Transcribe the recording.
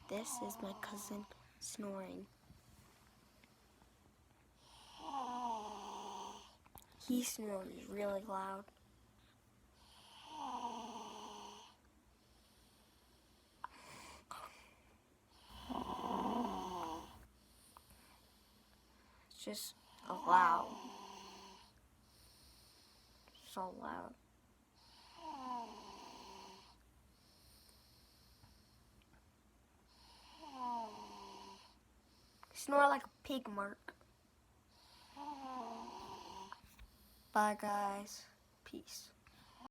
This is my cousin snoring. He snores really loud. It's just loud. So loud. Snore like a pig, Mark. Bye, guys. Peace.